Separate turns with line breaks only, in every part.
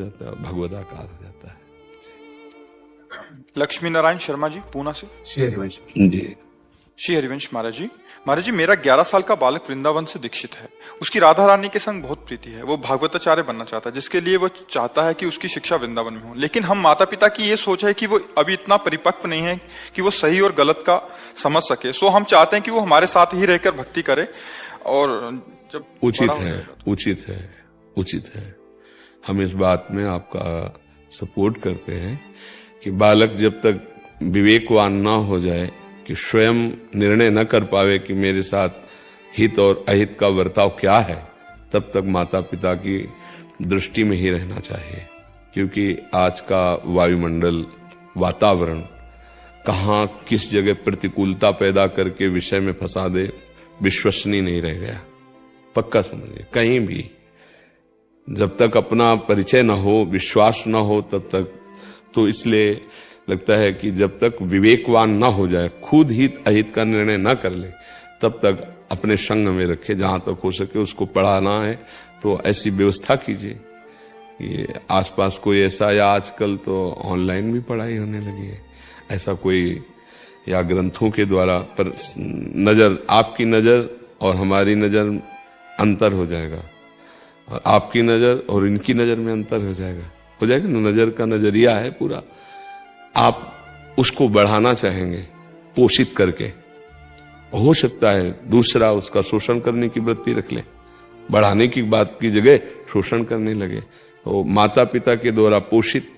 जाता है, भगवदाकार हो जाता है।
लक्ष्मी नारायण शर्मा जी पूना से।
श्री हरिवंश
जी,
श्री हरिवंश महाराज जी। महाराज जी, मेरा 11 साल का बालक वृंदावन से दीक्षित है। उसकी राधा रानी के संग बहुत प्रीति है। वो भागवताचार्य बनना चाहता है, जिसके लिए वो चाहता है कि उसकी शिक्षा वृंदावन में हो। लेकिन हम माता पिता की ये सोच है कि वो अभी इतना परिपक्व नहीं है कि वो सही और गलत का समझ सके। सो हम चाहते हैं कि वो हमारे साथ ही रहकर भक्ति करे। और जब
उचित है। हम इस बात में आपका सपोर्ट करते हैं कि बालक जब तक विवेकवान ना हो जाए कि स्वयं निर्णय न कर पावे कि मेरे साथ हित और अहित का बर्ताव क्या है, तब तक माता पिता की दृष्टि में ही रहना चाहिए। क्योंकि आज का वायुमंडल, वातावरण कहाँ किस जगह प्रतिकूलता पैदा करके विषय में फंसा दे, विश्वसनीय नहीं रह गया। पक्का समझिए, कहीं भी जब तक अपना परिचय न हो, विश्वास न हो, तब तक तो इसलिए लगता है कि जब तक विवेकवान ना हो जाए, खुद हित अहित का निर्णय ना कर ले, तब तक अपने संग में रखे। जहां तक हो सके उसको पढ़ाना है तो ऐसी व्यवस्था कीजिए। ये आसपास कोई ऐसा, या आजकल तो ऑनलाइन भी पढ़ाई होने लगी है, ऐसा कोई या ग्रंथों के द्वारा, पर नजर, आपकी नजर और हमारी नजर अंतर हो जाएगा, और आपकी नजर और इनकी नजर में अंतर हो जाएगा ना। नजर का नजरिया है पूरा। आप उसको बढ़ाना चाहेंगे पोषित करके, हो सकता है दूसरा उसका शोषण करने की वृत्ति रख ले, बढ़ाने की बात की जगह शोषण करने लगे। तो माता पिता के द्वारा पोषित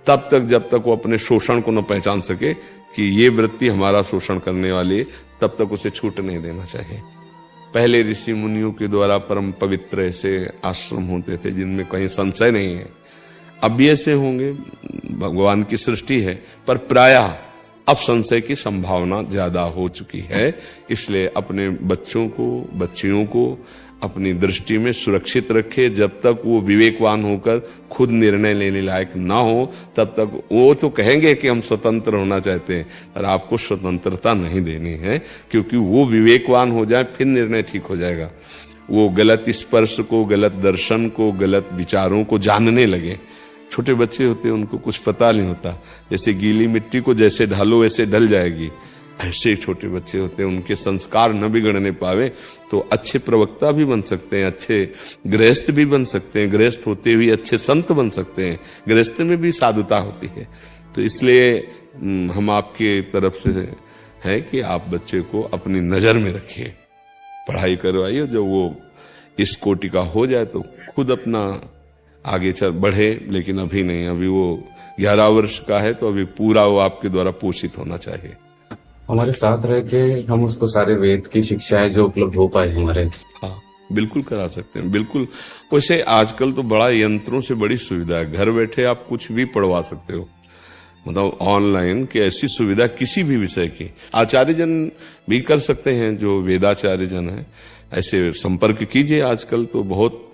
तब तक, जब तक वो अपने शोषण को न पहचान सके कि ये वृत्ति हमारा शोषण करने वाली है, तब तक उसे छूट नहीं देना चाहिए। पहले ऋषि मुनियों के द्वारा परम पवित्र ऐसे आश्रम होते थे जिनमें कहीं संशय नहीं है। अब भी ऐसे होंगे, भगवान की सृष्टि है, पर प्रायः अब संशय की संभावना ज्यादा हो चुकी है। इसलिए अपने बच्चों को, बच्चियों को अपनी दृष्टि में सुरक्षित रखे। जब तक वो विवेकवान होकर खुद निर्णय लेने लायक ना हो, तब तक वो तो कहेंगे कि हम स्वतंत्र होना चाहते हैं, पर आपको स्वतंत्रता नहीं देनी है। क्योंकि वो विवेकवान हो जाए, फिर निर्णय ठीक हो जाएगा। वो गलत स्पर्श को, गलत दर्शन को, गलत विचारों को जानने लगे। छोटे बच्चे होते हैं, उनको कुछ पता नहीं होता। जैसे गीली मिट्टी को जैसे ढालो वैसे ढल जाएगी, ऐसे छोटे बच्चे होते हैं। उनके संस्कार न बिगड़ने पावे तो अच्छे प्रवक्ता भी बन सकते हैं, अच्छे गृहस्थ भी बन सकते हैं, गृहस्थ होते हुए अच्छे संत बन सकते हैं। गृहस्थ में भी साधुता होती है। तो इसलिए हम आपके तरफ से है कि आप बच्चे को अपनी नजर में रखिए, पढ़ाई करवाइए। जब वो इस कोटि का हो जाए तो खुद अपना आगे चल बढ़े। लेकिन अभी नहीं, अभी वो 11 वर्ष का है, तो अभी पूरा वो आपके द्वारा पोषित होना चाहिए।
हमारे साथ रह के हम उसको सारे वेद की शिक्षाएं जो उपलब्ध हो पाए हमारे।
हाँ, बिल्कुल करा सकते हैं, बिल्कुल। वैसे आजकल तो बड़ा यंत्रों से बड़ी सुविधा है, घर बैठे आप कुछ भी पढ़वा सकते हो। मतलब ऑनलाइन की ऐसी सुविधा किसी भी विषय की आचार्य जन भी कर सकते हैं, जो वेदाचार्य जन है, ऐसे संपर्क कीजिए। आजकल तो बहुत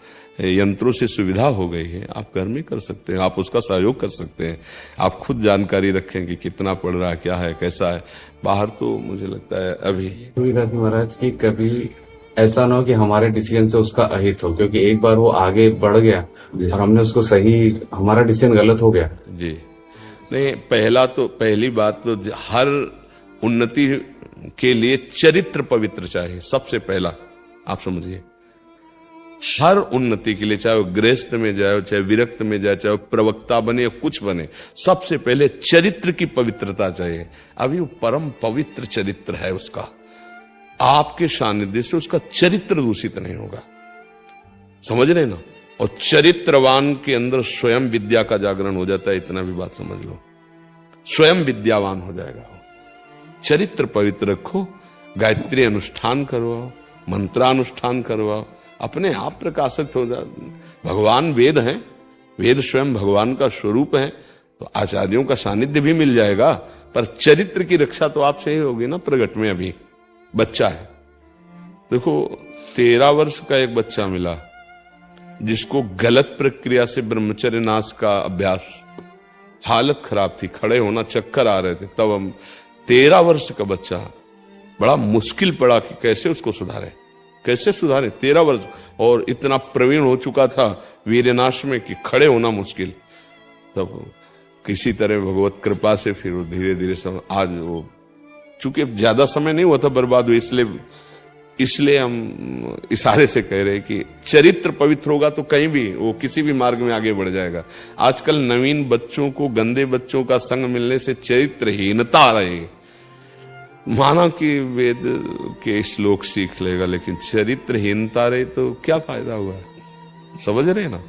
यंत्रों से सुविधा हो गई है, आप घर में कर सकते हैं, आप उसका सहयोग कर सकते हैं। आप खुद जानकारी रखें कि कितना पढ़ रहा है, क्या है, कैसा है। बाहर तो मुझे लगता है अभी
महाराज की कभी ऐसा ना हो कि हमारे डिसीजन से उसका अहित हो, क्योंकि एक बार वो आगे बढ़ गया और हमने उसको सही, हमारा डिसीजन गलत हो गया
जी। नहीं, पहली बात तो हर उन्नति के लिए चरित्र पवित्र चाहिए, सबसे पहला। आप समझिए, हर उन्नति के लिए, चाहे वो गृहस्थ में जाए, चाहे विरक्त में जाए, चाहे वो प्रवक्ता बने या कुछ बने, सबसे पहले चरित्र की पवित्रता चाहिए। अभी वो परम पवित्र चरित्र है उसका, आपके सानिध्य से उसका चरित्र दूषित नहीं होगा। समझ रहे ना? और चरित्रवान के अंदर स्वयं विद्या का जागरण हो जाता है, इतना भी बात समझ लो। स्वयं विद्यावान हो जाएगा वो। चरित्र पवित्र रखो, गायत्री अनुष्ठान करवाओ, मंत्रानुष्ठान करवाओ, अपने आप प्रकाशित हो जाए। भगवान वेद हैं, वेद स्वयं भगवान का स्वरूप है, तो आचार्यों का सानिध्य भी मिल जाएगा। पर चरित्र की रक्षा तो आपसे ही होगी ना। प्रगट में अभी बच्चा है, देखो 13 वर्ष का एक बच्चा मिला जिसको गलत प्रक्रिया से ब्रह्मचर्य नाश का अभ्यास, हालत खराब थी, खड़े होना, चक्कर आ रहे थे। तब हम 13 वर्ष का बच्चा, बड़ा मुश्किल पड़ा कि कैसे उसको सुधारे। कैसे सुधारे? 13 वर्ष और इतना प्रवीण हो चुका था वीरनाश में कि खड़े होना मुश्किल। तब किसी तरह भगवत कृपा से फिर वो धीरे धीरे आज वो, चूंकि ज्यादा समय नहीं हुआ था बर्बाद हुए, इसलिए हम इशारे से कह रहे हैं कि चरित्र पवित्र होगा तो कहीं भी वो किसी भी मार्ग में आगे बढ़ जाएगा। आजकल नवीन बच्चों को गंदे बच्चों का संग मिलने से चरित्रहीनता आ रही है। माना कि वेद के श्लोक सीख लेगा, लेकिन चरित्रहीनता रहे तो क्या फायदा हुआ? समझ रहे ना?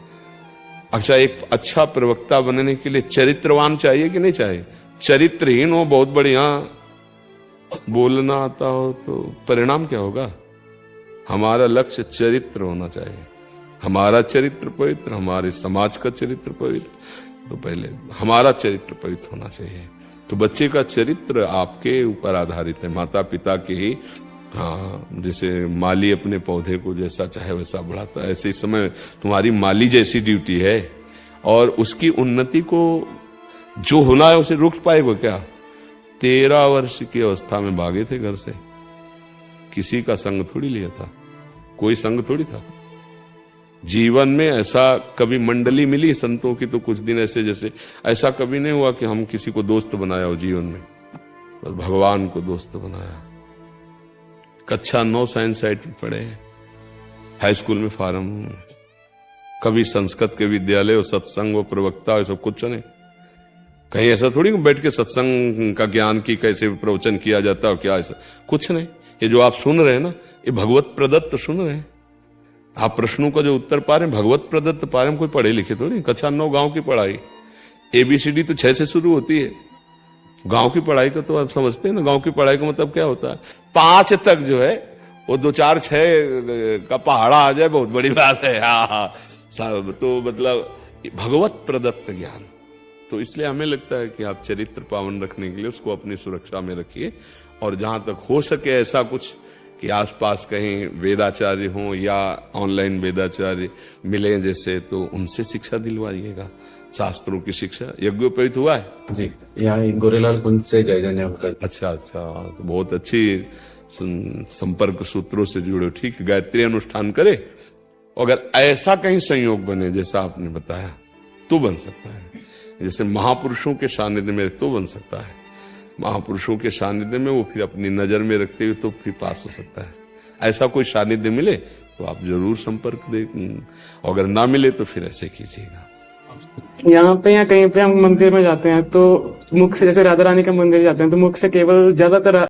अच्छा, एक अच्छा प्रवक्ता बनने के लिए चरित्रवान चाहिए कि नहीं चाहिए? चरित्रहीन हो, बहुत बढ़िया बोलना आता हो, तो परिणाम क्या होगा? हमारा लक्ष्य चरित्र होना चाहिए। हमारा चरित्र पवित्र, हमारे समाज का चरित्र पवित्र, तो पहले हमारा चरित्र पवित्र होना चाहिए। तो बच्चे का चरित्र आपके ऊपर आधारित है, माता पिता के ही। हाँ, जैसे माली अपने पौधे को जैसा चाहे वैसा बढ़ाता है, ऐसे इस समय तुम्हारी माली जैसी ड्यूटी है। और उसकी उन्नति को जो होना है उसे रुक पाएगा क्या? 13 वर्ष की अवस्था में भागे थे घर से, किसी का संग थोड़ी लिया था, कोई संग थोड़ी था। जीवन में ऐसा कभी मंडली मिली संतों की तो कुछ दिन ऐसे, जैसे ऐसा कभी नहीं हुआ कि हम किसी को दोस्त बनाया हो जीवन में, बस भगवान को दोस्त बनाया। कक्षा 9 साइंस साइट में पढ़े, हाई स्कूल में फार्म, कभी संस्कृत के विद्यालय और सत्संग और प्रवक्ता और सब कुछ नहीं। कहीं ऐसा थोड़ी बैठ के सत्संग का ज्ञान की कैसे प्रवचन किया जाता है, क्या ऐसा कुछ नहीं। ये जो आप सुन रहे हैं ना, ये भगवत प्रदत्त सुन रहे हैं। आप प्रश्नों का जो उत्तर पा रहे हैं भगवत प्रदत्त पा रहे हैं, कोई पढ़े लिखे थोड़ी। कक्षा 9 गांव की पढ़ाई, ABCD तो 6 से शुरू होती है। गांव की पढ़ाई का तो आप समझते हैं ना, गांव की पढ़ाई का मतलब क्या होता है? 5 तक जो है वो 2 4 6 का पहाड़ा आ जाए बहुत बड़ी बात है। हाँ, तो मतलब भगवत प्रदत्त ज्ञान। तो इसलिए हमें लगता है कि आप चरित्र पावन रखने के लिए उसको अपनी सुरक्षा में रखिए, और जहां तक हो सके ऐसा कुछ कि आसपास कहीं वेदाचार्य हों या ऑनलाइन वेदाचार्य मिले जैसे, तो उनसे शिक्षा दिलवाइएगा, शास्त्रों की शिक्षा। यज्ञोपवीत हुआ है
जी, यहाँ गोरेलाल कुंज से जय जय।
अच्छा, तो बहुत अच्छी संपर्क सूत्रों से जुड़े। ठीक, गायत्री अनुष्ठान करे। अगर ऐसा कहीं संयोग बने जैसा आपने बताया तो बन सकता है, जैसे महापुरुषों के सानिध्य में तो बन सकता है। महापुरुषों के सानिध्य में वो फिर अपनी नजर में रखते हुए तो फिर पास हो सकता है। ऐसा कोई सानिध्य मिले तो आप जरूर संपर्क दें, अगर ना मिले तो फिर ऐसे कीजिएगा।
यहाँ पे या कहीं पे हम मंदिर में जाते हैं तो मुख से, जैसे राधा रानी के मंदिर जाते हैं तो मुख से केवल ज्यादातर